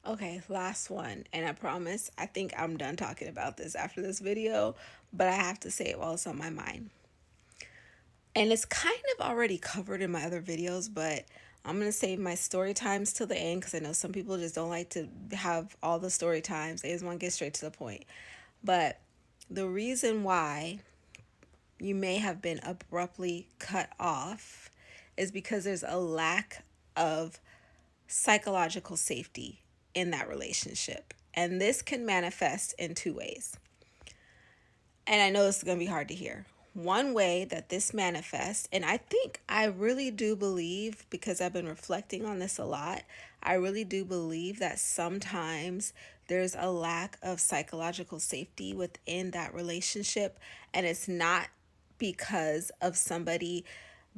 Okay, last one. And I promise, I think I'm done talking about this after this video, but I have to say it while it's on my mind. And it's kind of already covered in my other videos, but I'm going to save my story times till the end because I know some people just don't like to have all the story times. They just want to get straight to the point. But the reason why you may have been abruptly cut off is because there's a lack of psychological safety in that relationship. And this can manifest in two ways. And I know this is going to be hard to hear. One way that this manifests, and I really do believe, because I've been reflecting on this a lot, I really do believe that sometimes there's a lack of psychological safety within that relationship. And it's not because of somebody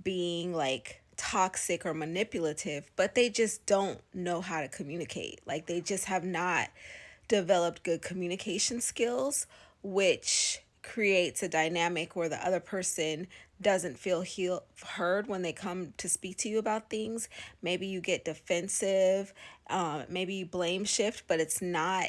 being like toxic or manipulative, but they just don't know how to communicate. Like they just have not developed good communication skills, which creates a dynamic where the other person doesn't feel heard when they come to speak to you about things. Maybe you get defensive, maybe you blame shift, but it's not,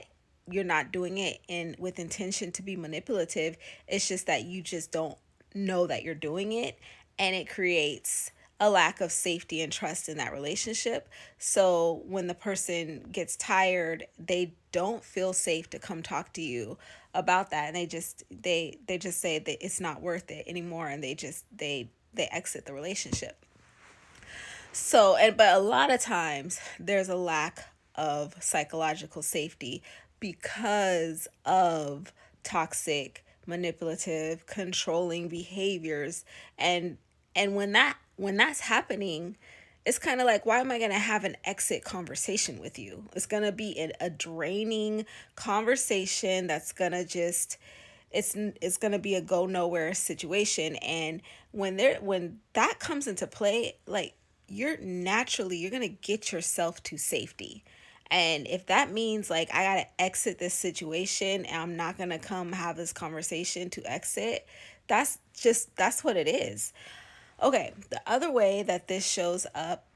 you're not doing it in with intention to be manipulative. It's just that you just don't know that you're doing it, and it creates a lack of safety and trust in that relationship. So when the person gets tired, they don't feel safe to come talk to you about that, and they just say that it's not worth it anymore, and they exit the relationship. So, and but a lot of times there's a lack of psychological safety because of toxic, manipulative, controlling behaviors. And when that's happening, it's kind of like, why am I going to have an exit conversation with you? It's going to be a draining conversation that's going to just, it's going to be a go nowhere situation. And when that comes into play, like, you're going to get yourself to safety. And if that means like I got to exit this situation and I'm not going to come have this conversation to exit, that's what it is. Okay, the other way that this shows up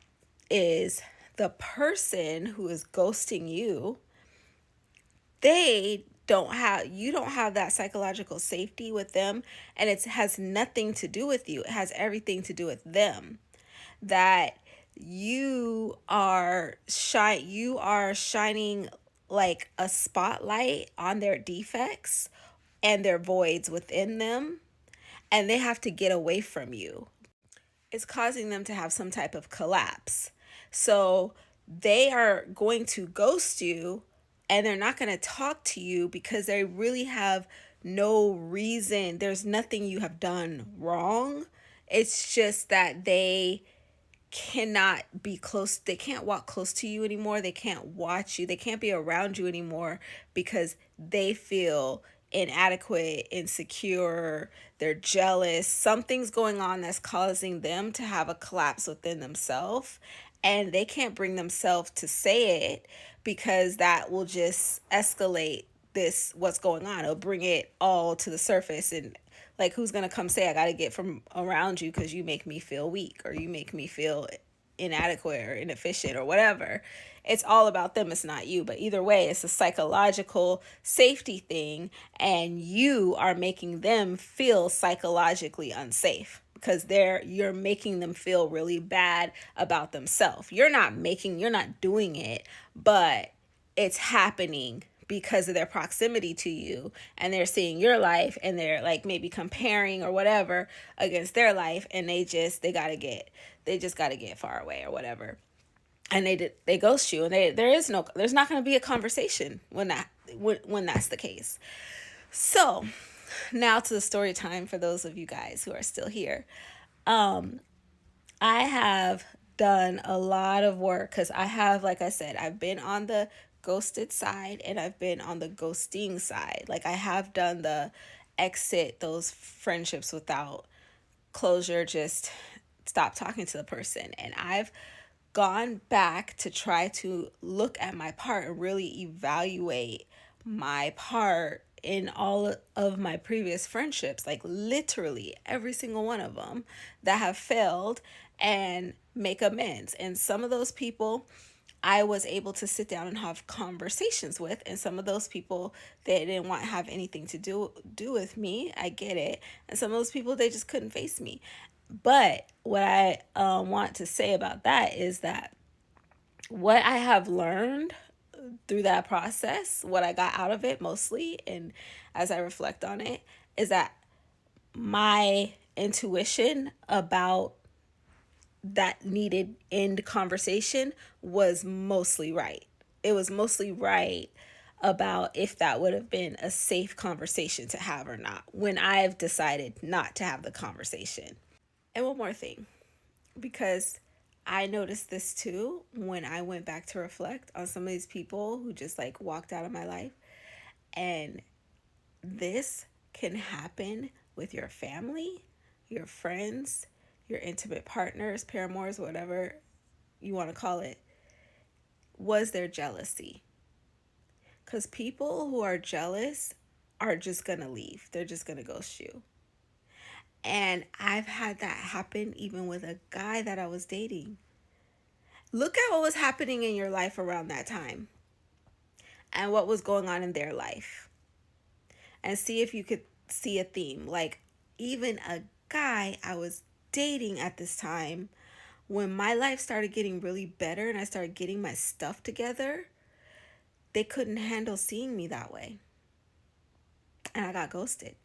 is the person who is ghosting you, they don't have, you don't have that psychological safety with them, and it has nothing to do with you. It has everything to do with them. That you are shining like a spotlight on their defects and their voids within them, and they have to get away from you. It's causing them to have some type of collapse. So they are going to ghost you, and they're not going to talk to you because they really have no reason. There's nothing you have done wrong. It's just that they cannot be close, they can't walk close to you anymore, they can't watch you, they can't be around you anymore because they feel inadequate, insecure, they're jealous, something's going on that's causing them to have a collapse within themselves, and they can't bring themselves to say it because that will just escalate this, what's going on, it'll bring it all to the surface. And like, who's gonna come say I gotta get from around you because you make me feel weak or you make me feel inadequate or inefficient or whatever? It's all about them, it's not you. But either way, it's a psychological safety thing, and you are making them feel psychologically unsafe because you're making them feel really bad about themselves. You're not doing it, but it's happening because of their proximity to you, and they're seeing your life and they're like maybe comparing or whatever against their life, and they just got to get far away or whatever, and they ghost you, and there's not going to be a conversation when that's the case. So now to the story time for those of you guys who are still here. I have done a lot of work because I have, like I said, I've been on the ghosted side and I've been on the ghosting side. Like, I have done the exit those friendships without closure, just stop talking to the person. And I've gone back to try to look at my part and really evaluate my part in all of my previous friendships, like literally every single one of them that have failed, and make amends. And some of those people I was able to sit down and have conversations with. And some of those people, they didn't want to have anything to do with me. I get it. And some of those people, they just couldn't face me. But what I want to say about that is that what I have learned through that process, what I got out of it mostly, and as I reflect on it, is that my intuition about that needed end conversation was mostly right. It was mostly right about if that would have been a safe conversation to have or not when I've decided not to have the conversation. And one more thing, because I noticed this too when I went back to reflect on some of these people who just like walked out of my life. And this can happen with your family, your friends, your intimate partners, paramours, whatever you want to call it. Was there jealousy? Because people who are jealous are just going to leave, they're just going to ghost you. And I've had that happen even with a guy that I was dating. Look at what was happening in your life around that time and what was going on in their life, and see if you could see a theme. Like, even a guy I was dating at this time, when my life started getting really better and I started getting my stuff together, they couldn't handle seeing me that way. And I got ghosted.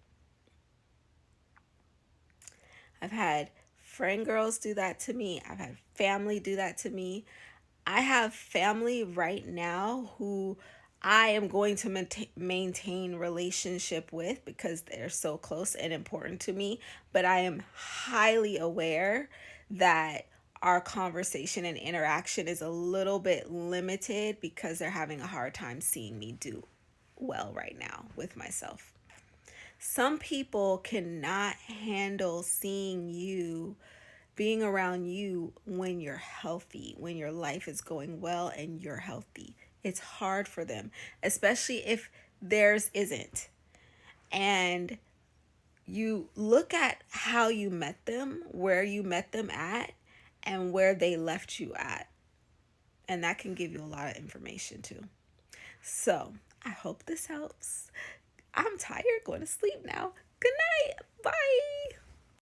I've had friend girls do that to me. I've had family do that to me. I have family right now who I am going to maintain relationship with because they're so close and important to me. But I am highly aware that our conversation and interaction is a little bit limited because they're having a hard time seeing me do well right now with myself. Some people cannot handle seeing you, being around you when you're healthy, when your life is going well and you're healthy. It's hard for them, especially if theirs isn't. And you look at how you met them, where you met them at, and where they left you at. And that can give you a lot of information too. So I hope this helps. I'm tired, going to sleep now. Good night. Bye.